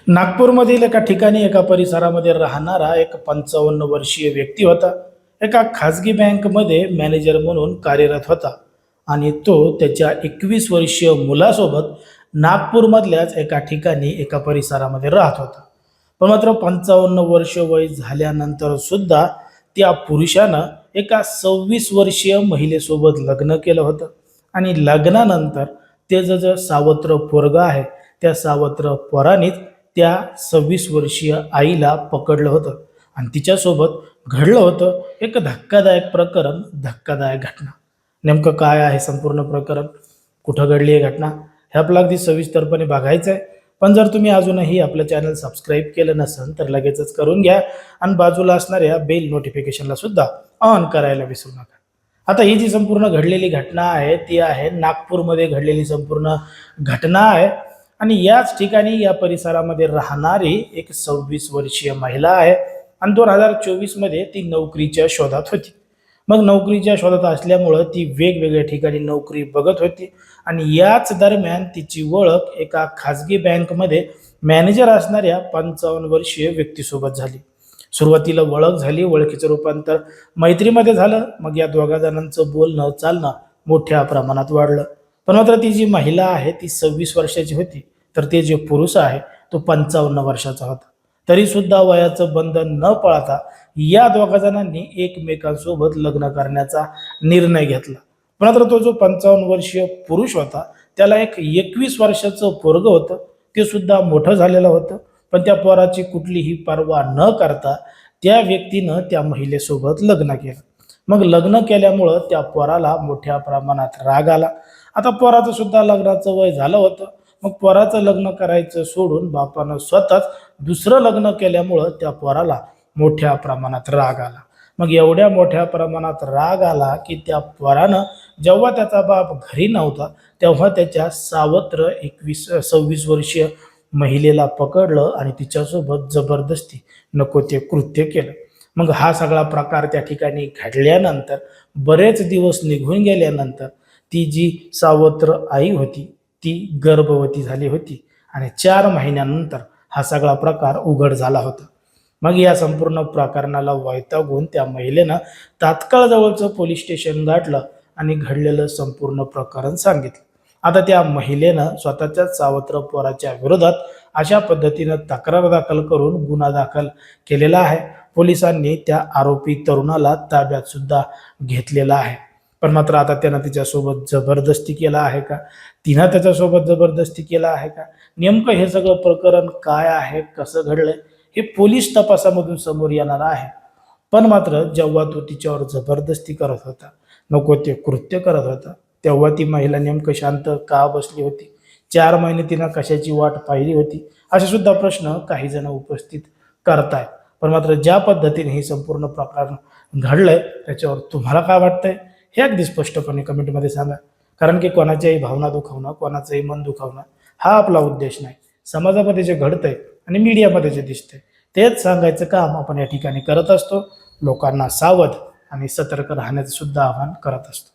नागपूरमधील एका ठिकाणी एका परिसरामध्ये राहणारा एक 55 वर्षीय व्यक्ती होता. एका खाजगी बँकमध्ये मॅनेजर म्हणून कार्यरत होता आणि तो त्याच्या 21 वर्षीय मुलासोबत नागपूरमधल्याच एका ठिकाणी एका परिसरामध्ये राहत होता. पण मात्र 55 वर्ष वय झाल्यानंतर सुद्धा त्या पुरुषानं एका 26 वर्षीय महिलेसोबत लग्न केलं होतं आणि लग्नानंतर ते जो सावत्र पोरगा आहे त्या सावत्र पोरानीच त्या 26 वर्षीय आईला पकडलं होतं आणि तिच्यासोबत घडलं होतं एक धक्कादायक प्रकरण, धक्कादायक घटना. नेमकं काय आहे संपूर्ण प्रकरण, कुठं घडली आहे घटना, हे आपल्याला अगदी सविस्तरपणे बघायचं आहे. पण जर तुम्ही अजूनही आपलं चॅनल सबस्क्राईब केलं नसेल तर लगेचच करून घ्या आणि बाजूला असणाऱ्या बेल नोटिफिकेशनला सुद्धा ऑन करायला विसरू नका. आता ही जी संपूर्ण घडलेली घटना आहे ती आहे नागपूरमध्ये घडलेली संपूर्ण घटना आहे आणि याच ठिकाणी या परिसरामध्ये राहणारी एक 26 वर्षीय महिला आहे आणि 2024 मध्ये ती नोकरीच्या शोधात होती. मग नोकरीच्या शोधात असल्यामुळं ती वेगवेगळ्या ठिकाणी नोकरी बघत होती आणि याच दरम्यान तिची ओळख एका खाजगी बँकमध्ये मॅनेजर असणाऱ्या 55 वर्षीय व्यक्तीसोबत झाली. सुरुवातीला ओळख झाली, ओळखीचं रूपांतर मैत्रीमध्ये झालं. मग या दोघा जणांचं बोलणं चालणं मोठ्या प्रमाणात वाढलं. पण मात्र ती जी महिला आहे ती 26 वर्षाची होती तर ते जे पुरुष आहे तो 55 वर्षाचा होता. तरी सुद्धा वयाचं बंधन न पाळता या दोघा जणांनी एकमेकांसोबत लग्न करण्याचा निर्णय घेतला. पण मात्र तो जो 55 वर्षीय पुरुष होता त्याला एक 21 वर्षाचं पोरगं होतं, ते सुद्धा मोठं झालेलं होतं. पण त्या पोराची कुठलीही पर्वा न करता त्या व्यक्तीनं त्या महिलेसोबत लग्न केलं. मग लग्न केल्यामुळं त्या पोराला मोठ्या प्रमाणात राग आला. आता पोराचं सुद्धा लग्नाचं वय झालं होतं. मग पोराचं लग्न करायचं सोडून बापानं स्वतःच दुसरं लग्न केल्यामुळं त्या पोराला मोठ्या प्रमाणात राग आला. मग एवढ्या मोठ्या प्रमाणात राग आला की त्या पोरानं जेव्हा त्याचा बाप घरी नव्हता तेव्हा त्याच्या सावत्र 26 वर्षीय महिलेला पकडलं आणि तिच्यासोबत जबरदस्ती नको ते कृत्य केलं. मग हा सगळा प्रकार त्या ठिकाणी घडल्यानंतर बरेच दिवस निघून गेल्यानंतर ती जी सावत्र आई होती ती गर्भवती झाली होती आणि 4 महिन्यानंतर हा सगळा प्रकार उघड झाला होता. मग या संपूर्ण प्रकरणाला वैतागून त्या महिलेनं तात्काळ जवळचं पोलीस स्टेशन गाठलं आणि घडलेलं संपूर्ण प्रकरण सांगितलं. आता त्या महिलेनं स्वतःच्याच सावत्र पोराच्या विरोधात अशा पद्धतीनं तक्रार दाखल करून गुन्हा दाखल केलेला आहे. पोलिसांनी त्या आरोपी तरुणाला ताब्यात सुद्धा घेतलेला आहे. पण मात्र आता त्यानं तिच्यासोबत जबरदस्ती केला आहे का, तिनं त्याच्यासोबत जबरदस्ती केला आहे का, नेमकं हे सगळं प्रकरण काय आहे, कसं घडलंय हे पोलीस तपासामधून समोर येणार आहे. पण मात्र जेव्हा तो तिच्यावर जबरदस्ती करत होता, नको ते कृत्य करत होता, तेव्हा ती महिला नेमकं शांत का बसली होती, 4 महिने तिनं कशाची वाट पाहिली होती, असे सुद्धा प्रश्न काही जण उपस्थित करतायत. पण मात्र ज्या पद्धतीने हे संपूर्ण प्रकरण घडलंय त्याच्यावर तुम्हाला काय वाटतंय हे अगदी स्पष्टपणे कमेंटमध्ये सांगा. कारण की कोणाच्याही भावना दुखावणं, कोणाचंही मन दुखावणं हा आपला उद्देश नाही. समाजामध्ये जे घडतंय आणि मीडियामध्ये जे दिसतंय तेच सांगायचं काम आपण या ठिकाणी करत असतो. लोकांना सावध आणि सतर्क राहण्याचं सुद्धा आवाहन करत असतो.